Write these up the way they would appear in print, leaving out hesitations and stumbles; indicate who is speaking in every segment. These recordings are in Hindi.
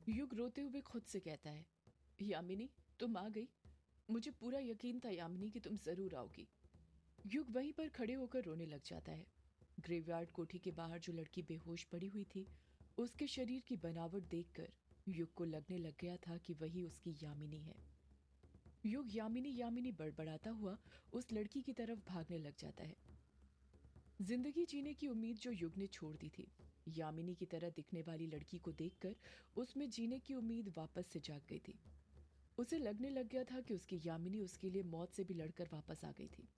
Speaker 1: युग रोते हुए खुद से कहता है, यामिनी तुम आ गई। मुझे पूरा यकीन था यामिनी कि तुम जरूर आओगी। युग वहीं पर खड़े होकर रोने लग जाता है। ग्रेवयार्ड कोठी के बाहर जो लड़की बेहोश पड़ी हुई थी, उसके शरीर की बनावट देखकर युग को लगने लग गया था कि वही उसकी यामिनी है। युग यामिनी यामिनी बड़बड़ाता हुआ उस लड़की की तरफ भागने लग जाता है। जिंदगी जीने की उम्मीद जो युग ने छोड़ दी थी, यामिनी की तरह दिखने वाली लड़की को देखकर उसमें जीने की उम्मीद वापस से जाग गई थी। उसे लगने लग गया था कि उसकी यामिनी उसके लिए मौत से भी लड़कर वापस आ गई थी।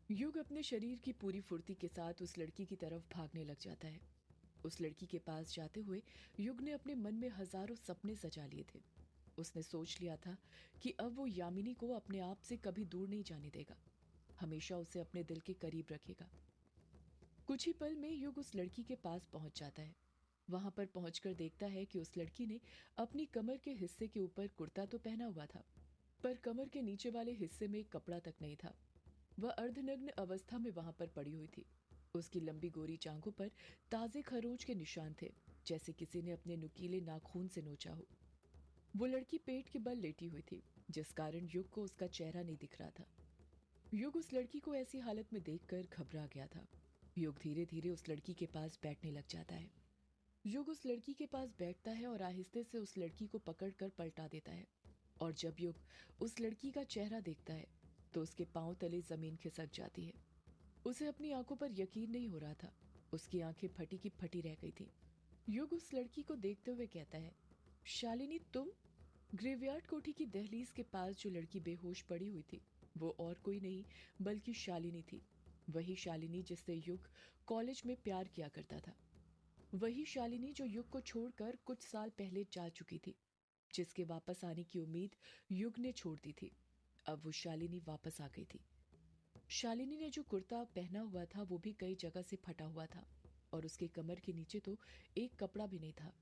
Speaker 1: युग अपने शरीर की पूरी फुर्ती के साथ उस लड़की की तरफ भागने लग जाता है। उस लड़की के पास जाते हुए युग ने अपने मन में हजारों सपने सजा लिए थे। उसने सोच लिया था कि अब वो यामिनी को अपने आप से कभी दूर नहीं जाने देगा, हमेशा उसे अपने दिल के करीब रखेगा। कुछ ही पल में युग उस लड़की के पास पहुंच जाता है। वहां पर पहुंचकर देखता है कि उस लड़की ने अपनी कमर के हिस्से के ऊपर कुर्ता तो पहना हुआ था, पर कमर के नीचे वाले हिस्से में कपड़ा तक नहीं था। वह अर्धनग्न अवस्था में वहां पर पड़ी हुई थी। उसकी लंबी गोरी जांघों पर ताजे खरोंच के निशान थे, जैसे किसी ने अपने नुकीले नाखून से नोचा हो। वो लड़की पेट के बल लेटी हुई थी, जिस कारण युग को उसका चेहरा नहीं दिख रहा था। युग उस लड़की को ऐसी हालत में देखकर घबरा गया था। युग धीरे धीरे उस लड़की के पास बैठने लग जाता है। युग उस लड़की के पास बैठता है और आहिस्ते से उस लड़की को पकड़कर पलटा देता है। और जब युग उस लड़की का चेहरा देखता है तो उसके पांव तले जमीन खिसक जाती है। उसे अपनी आंखों पर यकीन नहीं हो रहा था। उसकी आंखें फटी की फटी रह गई थी। युग उस लड़की को देखते हुए कहता है, शालिनी तुम। ग्रेवयार्ड कोठी की दहलीज के पास जो लड़की बेहोश पड़ी हुई थी, वो और कोई नहीं बल्कि शालिनी थी। वही शालिनी जिससे युग कॉलेज में प्यार किया करता था। वही शालिनी जो युग को छोड़कर कुछ साल पहले जा चुकी थी, जिसके वापस आने की उम्मीद युग ने छोड़ दी थी। अब वो शालिनी वापस आ गई थी। शालिनी ने जो कुर्ता पहना हुआ था वो भी कई जगह से फटा हुआ था, और उसके कमर के नीचे तो एक कपड़ा भी नहीं था।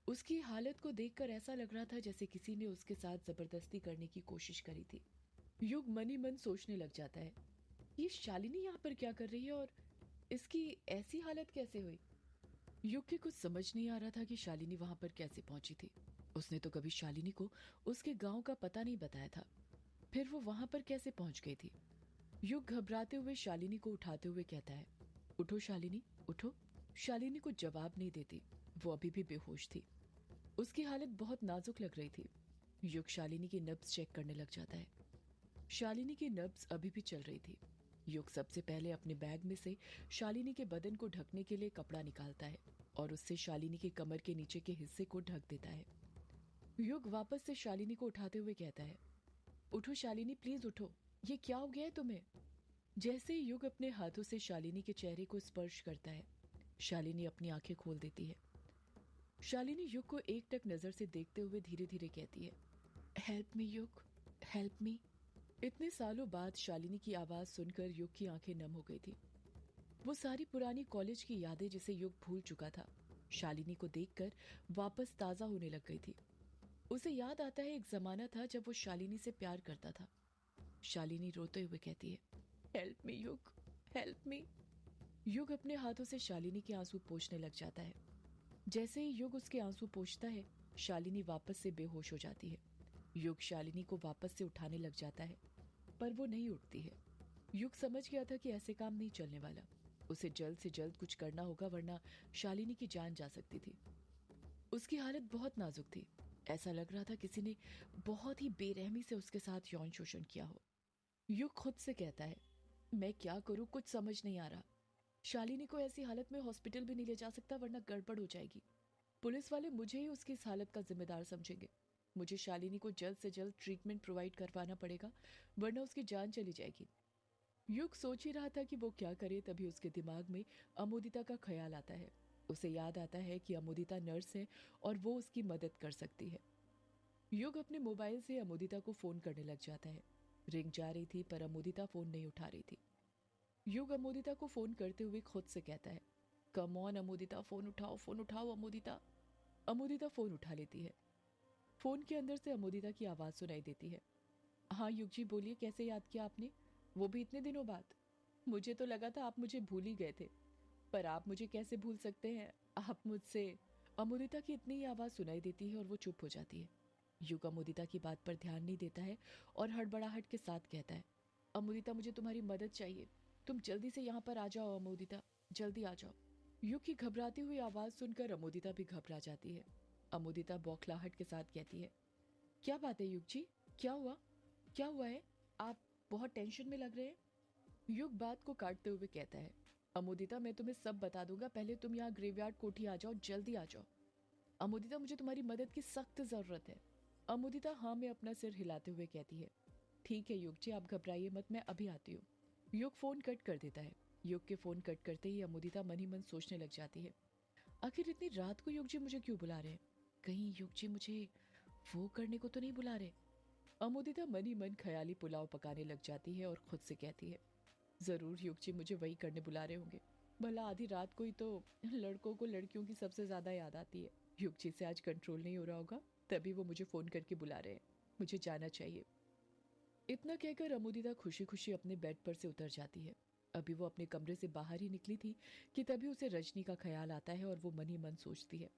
Speaker 1: उसकी हालत को देखकर ऐसा लग रहा था जैसे किसी ने उसके साथ जबरदस्ती करने की कोशिश करी थी। युग मन ही मन सोचने लग जाता है, ये शालिनी यहाँ पर क्या कर रही है और इसकी ऐसी हालत कैसे हुई। युग के कुछ समझ नहीं आ रहा था कि शालिनी वहां पर कैसे पहुंची थी। उसने तो कभी शालिनी को उसके गांव का पता नहीं बताया था, फिर वो वहां पर कैसे पहुंच गई थी। युग घबराते हुए शालिनी को उठाते हुए कहता है, उठो शालिनी उठो। शालिनी को जवाब नहीं देती। वो अभी भी बेहोश थी। उसकी हालत बहुत नाजुक लग रही थी। युग शालिनी की नब्ज चेक करने लग जाता है। शालिनी की नब्ज अभी भी चल रही थी। युग सबसे पहले अपने बैग में से शालिनी के बदन को ढकने के लिए कपड़ा निकालता है और उससे शालिनी के कमर के नीचे के हिस्से को ढक देता है। युग वापस से शालिनी को उठाते हुए कहता है, उठो शालिनी प्लीज उठो। ये क्या हो गया है तुम्हें। जैसे ही युग अपने हाथों से शालिनी के चेहरे को स्पर्श करता है, शालिनी अपनी आंखें खोल देती है। शालिनी युग को एकटक नजर से देखते हुए धीरे धीरे कहती है, हेल्प मी युग, हेल्प मी। इतने सालों बाद शालिनी की आवाज सुनकर युग की आंखें नम हो गई थी। वो सारी पुरानी कॉलेज की यादें जिसे युग भूल चुका था, शालिनी को देखकर वापस ताजा होने लग गई थी। उसे याद आता है एक जमाना था जब वो शालिनी से प्यार करता था। शालिनी रोते हुए कहती है, हेल्प मी युग, हेल्प मी। युग अपने हाथों से शालिनी के आंसू पोंछने लग जाता है। जैसे ही युग उसके आंसू पोंछता है, शालिनी वापस से बेहोश हो जाती है। युग शालिनी को वापस से उठाने लग जाता है, पर वो नहीं उठती है। युग समझ गया था कि ऐसे काम नहीं चलने वाला। उसे जल्द से जल्द कुछ करना होगा, वरना शालिनी की जान जा सकती थी। उसकी हालत बहुत नाजुक थी। ऐसा लग रहा था किसी ने बहुत ही बेरहमी से उसके साथ यौन शोषण किया हो। युग खुद से कहता है, मैं क्या करूं, कुछ समझ नहीं आ रहा। शालिनी को ऐसी हालत में हॉस्पिटल भी नहीं ले जा सकता, वरना गड़बड़ हो जाएगी। पुलिस वाले मुझे ही उसकी इस हालत का जिम्मेदार समझेंगे। मुझे शालिनी को जल्द से जल्द ट्रीटमेंट प्रोवाइड करवाना पड़ेगा, वरना उसकी जान चली जाएगी। युग सोच ही रहा था कि वो क्या करे, तभी उसके दिमाग में अमोदिता का ख्याल आता है। उसे याद आता है कि अमोदिता नर्स है और वो उसकी मदद कर सकती है। युग अपने मोबाइल से अमोदिता को फोन करने लग जाता है। रिंग जा रही थी पर अमोदिता फोन नहीं उठा रही थी। युग अमोदिता को फोन करते हुए खुद से कहता है, कम ऑन अमोदिता, फोन उठाओ अमोदिता। अमोदिता फोन उठा लेती है। फोन के अंदर से अमोदिता की आवाज सुनाई देती है, हाँ युग जी बोलिए, कैसे याद किया आपने, वो भी इतने दिनों बाद। मुझे तो लगा था आप मुझे भूल ही गए थे, पर आप मुझे कैसे भूल सकते हैं। आप मुझसे अमुदिता की इतनी ही आवाज सुनाई देती है और वो चुप हो जाती है। युग अमुदिता की बात पर ध्यान नहीं देता है और हड़बड़ाहट के साथ कहता है, अमुदिता मुझे तुम्हारी मदद चाहिए। तुम जल्दी से यहाँ पर आ जाओ अमुदिता, जल्दी आ जाओ। युग की घबराती हुई आवाज सुनकर अमुदिता भी घबरा जाती है। अमुदिता बौखलाहट के साथ कहती है, क्या बात है युग जी, क्या हुआ? क्या हुआ है? आप बहुत टेंशन में लग रहे हैं। युग बात को काटते हुए कहता है, अमुदिता मैं तुम्हें सब बता दूंगा, पहले तुम यहाँ ग्रेवयार्ड कोठी आ जाओ, जल्दी आ जाओ। अमुदिता मुझे तुम्हारी मदद की सख्त जरूरत है। अमुदिता हाँ में अपना सिर हिलाते हुए कहती है, ठीक है युग जी, आप घबराइए मत, मैं अभी आती हूँ। युग फोन कट कर देता है। युग के फोन कट करते ही अमुदिता मन ही मन सोचने लग जाती है, आखिर इतनी रात को युग जी मुझे क्यों बुला रहे हैं? कहीं युग जी मुझे वो करने को तो नहीं बुला रहे? अमुदिता मन ही मन ख्याली पुलाव पकाने लग जाती है और खुद से कहती है, जरूर युग जी मुझे वही करने बुला रहे होंगे। भला आधी रात को ही तो लड़कों को लड़कियों की सबसे ज्यादा याद आती है। युग जी से आज कंट्रोल नहीं हो रहा होगा, तभी वो मुझे फोन करके बुला रहे हैं। मुझे जाना चाहिए। इतना कहकर अमुदिता खुशी खुशी अपने बेड पर से उतर जाती है। अभी वो अपने कमरे से बाहर ही निकली थी कि तभी उसे रजनी का ख्याल आता है और वो मन ही मन सोचती है,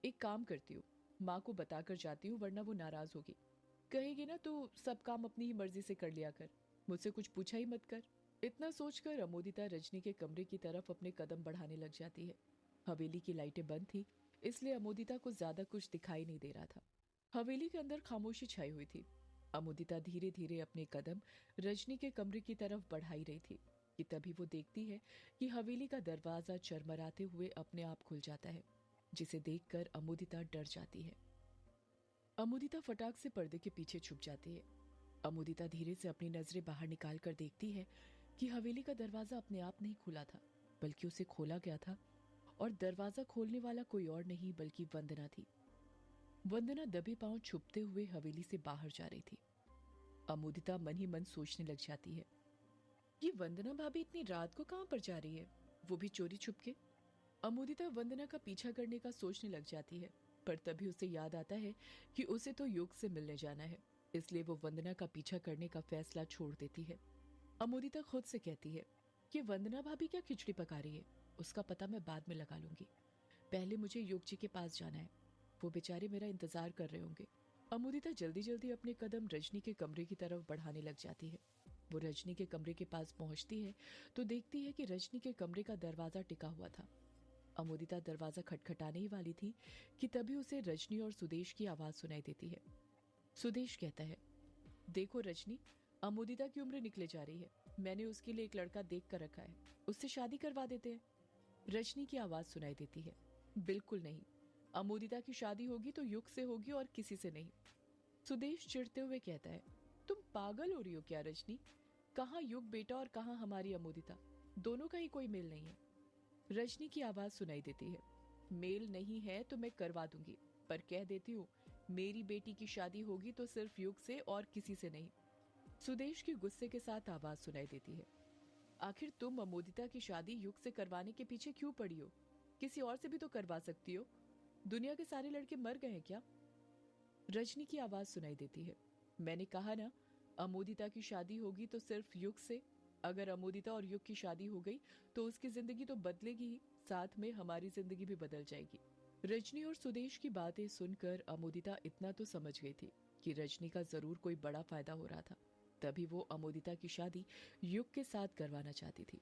Speaker 1: एक काम करती हूँ, माँ को बताकर जाती हूँ वरना वो नाराज होगी। कहेगी ना तू सब काम अपनी ही मर्जी से कर लिया कर, मुझसे कुछ पूछा ही मत कर। इतना सोचकर अमोदिता रजनी के कमरे की तरफ अपने कदम बढ़ाने लग जाती है। हवेली की लाइटें बंद थी, इसलिए अमोदिता को ज्यादा कुछ दिखाई नहीं दे रहा था। हवेली के अंदर खामोशी छाई हुई थी। अमोदिता धीरे धीरे अपने कदम रजनी के कमरे की तरफ बढ़ाई रही थी कि तभी वो देखती है कि हवेली का दरवाजा चरमराते हुए अपने आप खुल जाता है, जिसे देखकर अमोदिता डर जाती है। अमुदिता फटाक से पर्दे के पीछे छुप जाती है। अमुदिता धीरे से अपनी नजरें बाहर निकाल कर देखती है कि हवेली का दरवाजा अपने आप नहीं खुला था, बल्कि उसे खोला गया था और दरवाजा खोलने वाला कोई और नहीं बल्कि वंदना थी। वंदना दबे पांव छुपते हुए हवेली से बाहर जा रही थी। अमुदिता मन ही मन सोचने लग जाती है, ये वंदना भाभी इतनी रात को कहाँ पर जा रही है, वो भी चोरी छुप के। अमुदिता वंदना का पीछा करने का सोचने लग जाती है, पर तभी उसे याद आता है कि उसे तो युग से मिलने जाना है, इसलिए वो वंदना का पीछा करने का फैसला छोड़ देती है। अमुदिता खुद से कहती है कि वंदना भाभी क्या खिचड़ी पका रही है, उसका पता मैं बाद में लगा लूंगी। पहले मुझे युग जी के पास जाना है, वो बेचारे मेरा इंतजार कर रहे होंगे। अमुदिता जल्दी जल्दी अपने कदम रजनी के कमरे की तरफ बढ़ाने लग जाती है। वो रजनी के कमरे के पास पहुंचती है तो देखती है कि रजनी के कमरे का दरवाजा टिका हुआ था। अमोदिता दरवाजा खटखटाने ही वाली थी कि तभी उसे रजनी और सुदेश की आवाज सुनाई देती है। सुदेश कहता है, देखो रजनी, अमोदिता की उम्र निकले जा रही है, मैंने उसके लिए एक लड़का देख कर रखा है, उससे शादी करवा देते हैं। रजनी की आवाज सुनाई देती है, बिल्कुल नहीं, अमोदिता की शादी होगी तो युग से होगी और किसी से नहीं। सुदेश चिढ़ते हुए कहता है, तुम पागल हो रही हो क्या रजनी? कहाँ युग बेटा और कहाँ हमारी अमोदिता, दोनों का ही कोई मेल नहीं है। रजनी की आवाज सुनाई देती है, मेल नहीं है तो मैं करवा दूंगी, पर कह देती हूँ मेरी बेटी की शादी होगी तो सिर्फ युग से और किसी से नहीं। सुदेश की गुस्से के साथ आवाज सुनाई देती है, आखिर तुम अमोदिता की शादी युग से करवाने के पीछे क्यों पड़ी हो? किसी और से भी तो करवा सकती हो। दुनिया के सारे लड़के मर गए हैं क्या? रजनी की आवाज सुनाई देती है, मैंने कहा ना, अमोदिता की शादी होगी तो सिर्फ युग से। अगर अमोदिता और युग की शादी हो गई तो उसकी जिंदगी तो बदलेगी ही, साथ में हमारी जिंदगी भी बदल जाएगी। रजनी और सुदेश की बातें सुनकर अमोदिता इतना तो समझ गई थी कि रजनी का जरूर कोई बड़ा फायदा हो रहा था, तभी वो अमोदिता की शादी युग के साथ करवाना चाहती थी।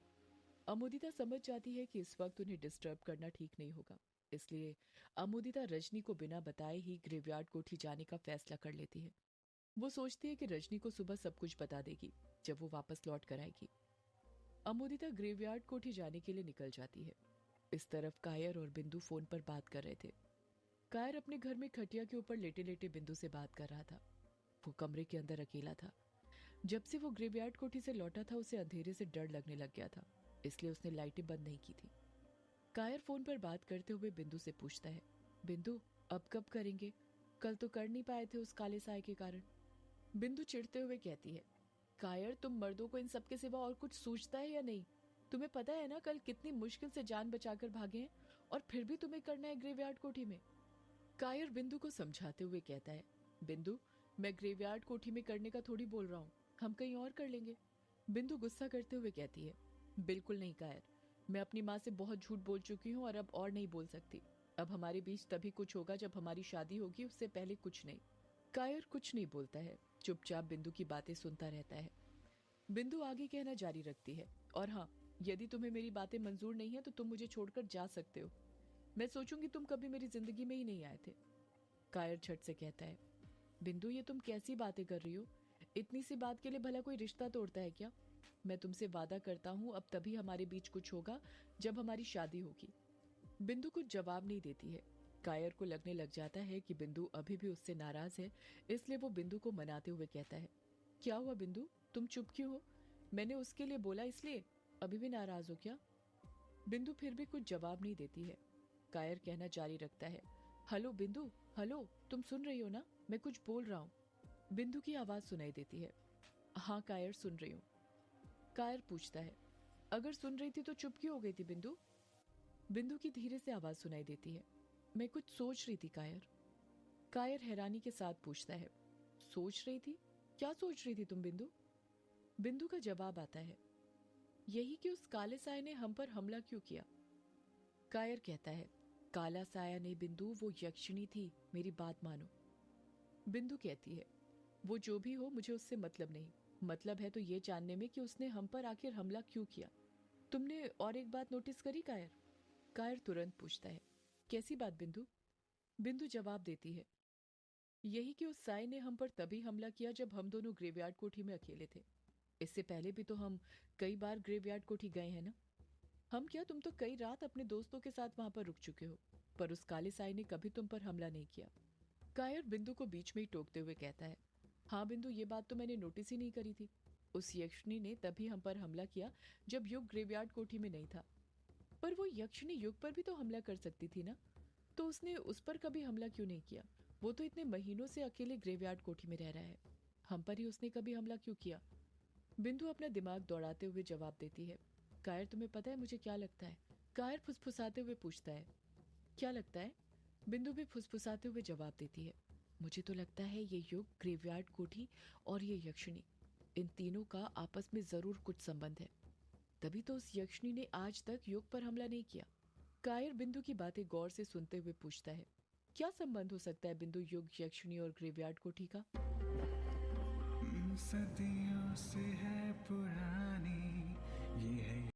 Speaker 1: अमोदिता समझ जाती है कि इस वक्त उन्हें डिस्टर्ब करना ठीक नहीं होगा, इसलिए अमोदिता रजनी को बिना बताए ही ग्रेवयार्ड कोठी जाने का फैसला कर लेती है। वो सोचती है कि रजनी को सुबह सब कुछ बता देगी जब वो वापस लौट कर आएगी। अमोदिता ग्रेवयार्ड कोठी जाने के लिए निकल जाती है। इस तरफ कायर और बिंदु फोन पर बात कर रहे थे। कायर अपने घर में खटिया के ऊपर लेटे लेटे बिंदु से बात कर रहा था। वो कमरे के अंदर अकेला था। जब से वो ग्रेवयार्ड कोठी से लौटा था उसे अंधेरे से डर लगने लग गया था, इसलिए उसने लाइटें बंद नहीं की थी। कायर फोन पर बात करते हुए बिंदु से पूछता है, बिंदु अब कब करेंगे? कल तो कर नहीं पाए थे उस काले साए के कारण। बिंदु चिढ़ते हुए कहती है, कायर तुम मर्दों को इन सब के सिवा और कुछ सूझता है या नहीं? तुम्हें पता है ना कल कितनी मुश्किल से जान बचाकर भागे हैं, और फिर भी तुम्हें करना है ग्रेवयार्ड कोठी में। कायर बिंदु को समझाते हुए कहता है, बिंदु मैं ग्रेवयार्ड कोठी में करने का थोड़ी बोल रहा हूँ, हम कहीं और कर लेंगे। बिंदु गुस्सा करते हुए कहती है, बिल्कुल नहीं कायर, मैं अपनी माँ से बहुत झूठ बोल चुकी हूँ और अब और नहीं बोल सकती। अब हमारे बीच तभी कुछ होगा जब हमारी शादी होगी, उससे पहले कुछ नहीं। कायर कुछ नहीं बोलता है, चुपचाप बिंदु की बातें सुनता रहता है। बिंदु आगे कहना जारी रखती है, और हाँ, यदि तुम्हें मेरी बातें मंजूर नहीं है तो तुम मुझे छोड़कर जा सकते हो। मैं सोचूंगी तुम कभी मेरी जिंदगी में ही नहीं आए थे। कायर झट से कहता है, बिंदु ये तुम कैसी बातें कर रही हो? इतनी सी बात के लिए भला कोई रिश्ता तोड़ता है क्या? मैं तुमसे वादा करता हूँ अब तभी हमारे बीच कुछ होगा जब हमारी शादी होगी। बिंदु कुछ जवाब नहीं देती है। कायर को लगने लग जाता है कि बिंदु अभी भी उससे नाराज है, इसलिए वो बिंदु को मनाते हुए कहता है, क्या हुआ बिंदु, तुम चुप क्यों हो? मैंने उसके लिए बोला इसलिए अभी भी नाराज हो क्या? बिंदु फिर भी कुछ जवाब नहीं देती है। कायर कहना जारी रखता है, हेलो बिंदु, हेलो, तुम सुन रही हो ना? मैं कुछ बोल रहा हूँ। बिंदु की आवाज सुनाई देती है। हाँ कायर, सुन रही हूँ। कायर पूछता है, अगर सुन रही थी तो चुप क्यों हो गई थी बिंदु? बिंदु की धीरे से आवाज सुनाई देती है, मैं कुछ सोच रही थी कायर। कायर हैरानी के साथ पूछता है, सोच रही थी? क्या सोच रही थी तुम बिंदु? बिंदु का जवाब आता है, यही कि उस काले साय ने हम पर हमला क्यों किया। कायर कहता है, काला साया नहीं बिंदु, वो यक्षिणी थी, मेरी बात मानो। बिंदु कहती है, वो जो भी हो मुझे उससे मतलब नहीं। मतलब है तो ये जानने में कि उसने हम पर आखिर हमला क्यों किया। तुमने और एक बात नोटिस करी कायर? कायर तुरंत पूछता है, कैसी बात बिंदु? बिंदु जवाब देती है, यही कि उस साय ने हम पर तभी हमला किया जब हम दोनों ग्रेवयार्ड कोठी में अकेले थे। इससे पहले भी तो हम कई बार ग्रेवयार्ड कोठी गए हैं ना? हम क्या, तुम तो कई रात अपने दोस्तों के साथ वहां पर रुक चुके हो, पर उस काले साय ने कभी तुम पर हमला नहीं किया। कायर बिंदु को बीच में ही टोकते हुए कहता है, हाँ बिंदु, ये बात तो मैंने नोटिस ही नहीं करी थी। उस यक्षिणी ने तभी हम पर हमला किया जब युग ग्रेवयार्ड कोठी में नहीं था। पर वो यक्षिणी युग पर भी तो हमला कर सकती थी ना? तो उसने उस पर कभी हमला क्यों नहीं किया? वो तो इतने महीनों से अकेले ग्रेवयार्ड कोठी में रह रहा है, हम पर ही उसने कभी हमला क्यों किया? बिंदु अपना दिमाग दौड़ाते हुए जवाब देती है, कायर तुम्हें पता है मुझे क्या लगता है? कायर फुसफुसाते हुए पूछता है, क्या लगता है? बिंदु भी फुसफुसाते हुए जवाब देती है, मुझे तो लगता है ये युग, ग्रेवयार्ड कोठी और ये यक्षिणी, इन तीनों का आपस में जरूर कुछ संबंध है। तभी तो उस यक्षिणी ने आज तक युग पर हमला नहीं किया। कायर बिंदु की बातें गौर से सुनते हुए पूछता है, क्या संबंध हो सकता है बिंदु युग, यक्षिणी और ग्रेवयार्ड कोठी का?
Speaker 2: सदियों से है पुरानी ये है